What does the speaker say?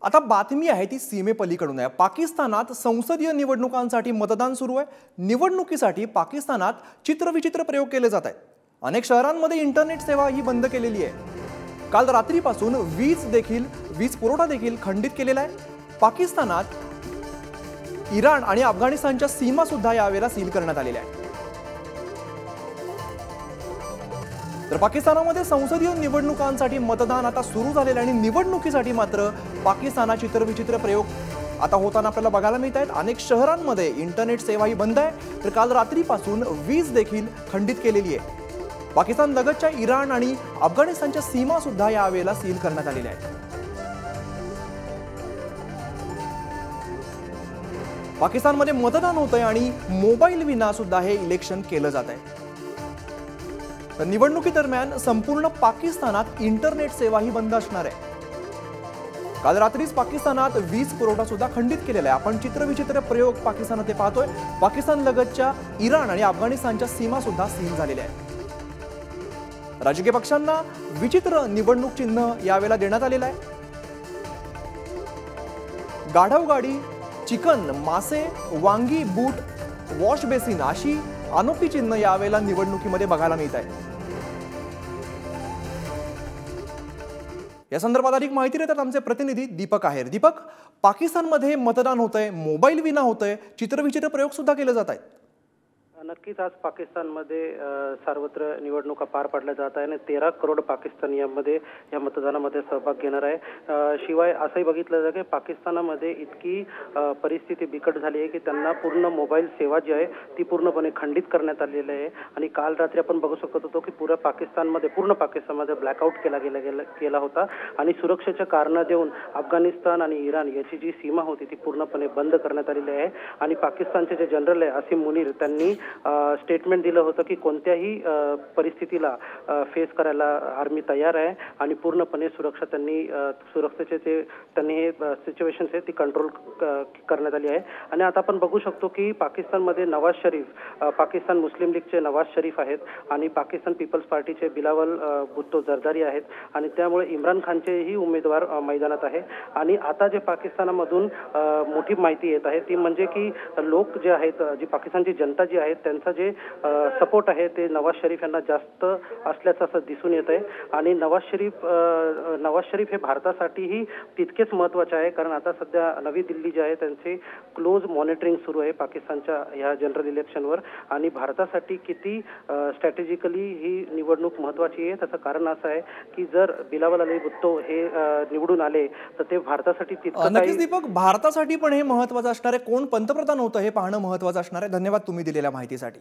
आता बातमी आहे ती सीमेपलीकडून आहे। पाकिस्तानात संसदीय निवडणुकांसाठी मतदान सुरू आहे। निवडणुकीसाठी पाकिस्तानात चित्रविचित्र प्रयोग केले जात आहेत। अनेक शहरांमध्ये इंटरनेट सेवा ही बंद केलेली आहे। काल रात्रीपासून वीज पुरवठा देखील खंडित केलेला आहे। पाकिस्तानात इराण आणि अफगाणिस्तानच्या सीमा सुद्धा यावेळेला सील करण्यात आलेल्या आहेत। तर पाकिस्तानामध्ये संसदीय निवडणुकांसाठी मतदान आता सुरू झालेलं आहे आणि निवडणुकीसाठी मात्र पाकिस्तानात चित्रविचित्र प्रयोग आता होताना आपल्याला बघायला मिळत आहेत। अनेक शहरांमध्ये इंटरनेट सेवाही बंद आहे, तर काल रात्रीपासून वीज देखील खंडित केलेली आहे। पाकिस्तान लगतच्या इराण आणि अफगाणिस्तानच्या सीमा सुद्धा यावेळेला सील करण्यात आलेल्या आहेत। पाकिस्तानमध्ये मतदान होतंय आणि मोबाईल विना सुद्धा हे इलेक्शन केलं जात आहे। तर निवडणुकीदरम्यान संपूर्ण पाकिस्तानात इंटरनेट सेवा ही बंद असणार आहे। काल रात्रीच पाकिस्तानात वीज पुरवठा सुद्धा खंडित केलेला आहे। आपण चित्रविचित्र प्रयोग पाकिस्तानात पाहतोय। पाकिस्तान लगतच्या इराण आणि अफगाणिस्तानच्या सीमा सुद्धा सील झालेल्या आहेत। राजकीय पक्षांना विचित्र निवडणूक चिन्ह यावेळेला देण्यात आलेलं आहे। गाढव गाडी, चिकन, मासे, वांगी, बूट, वॉश बेसिन अशी अनोखी चिन्ह यावेळेला निवडणुकीमध्ये बघायला मिळत आहे। या संदर्भात अधिक माहिती देतात आमचे प्रतिनिधी दीपक आहेर। दीपक, पाकिस्तानमध्ये मतदान होतंय, मोबाईल विना होतंय, चित्रविचित्र प्रयोग सुद्धा केले जात आहेत। नक्कीच आज पाकिस्तानमध्ये सर्वत्र निवडणुका पार पाडल्या जात आहे आणि 13 करोड पाकिस्तानी या मतदानामध्ये सहभाग घेणार आहे। शिवाय असंही बघितलं जातं की पाकिस्तानामध्ये इतकी परिस्थिती बिकट झाली आहे की त्यांना पूर्ण मोबाईल सेवा जी आहे ती पूर्णपणे खंडित करण्यात आलेली आहे। आणि काल रात्री आपण बघू शकत होतो की पूर्ण पाकिस्तानमध्ये ब्लॅकआउट केला होता आणि सुरक्षेच्या कारण देऊन अफगाणिस्तान आणि इराण याची जी सीमा होती ती पूर्णपणे बंद करण्यात आलेली आहे। आणि पाकिस्तानचे जे जनरल आहे आसिम मुनीर त्यांनी स्टेटमेंट दिलं होतं की कोणत्याही परिस्थितीला फेस करायला आर्मी तयार आहे आणि पूर्णपणे सुरक्षेचे हे सिच्युएशन्स आहे ती कंट्रोल करण्यात आली आहे। आणि आता आपण बघू शकतो की पाकिस्तानमध्ये नवाज शरीफ, पाकिस्तान मुस्लिम लीगचे नवाज शरीफ आहेत आणि पाकिस्तान पीपल्स पार्टीचे बिलावल भुट्टो जरदारी आहेत आणि त्यामुळे इम्रान खानचेही उमेदवार मैदानात आहे। आणि आता जे पाकिस्तानामधून मोठी माहिती येत आहे ती म्हणजे की लोक जे आहेत, जी पाकिस्तानची जनता जी आहे त्यांचा जे सपोर्ट आहे ते नवाज शरीफ यांना जास्त असल्याचं असं दिसून येत आहे। आणि नवाज शरीफ हे भारतासाठीही तितकेच महत्त्वाचे आहे, कारण आता सध्या नवी दिल्ली जे आहे त्यांचे क्लोज मॉनिटरिंग सुरू आहे पाकिस्तानच्या ह्या जनरल इलेक्शनवर। आणि भारतासाठी किती स्ट्रॅटेजिकली ही निवडणूक महत्त्वाची आहे त्याचं कारण असं आहे की जर बिलावल अली भुट्टो हे निवडून आले तर ते भारतासाठी तितकं नक्कीच दीपक, भारतासाठी पण हे महत्त्वाचं असणार आहे। कोण पंतप्रधान होतं हे पाहणं महत्त्वाचं असणार आहे। धन्यवाद तुम्ही दिलेल्या माहितीसाठी।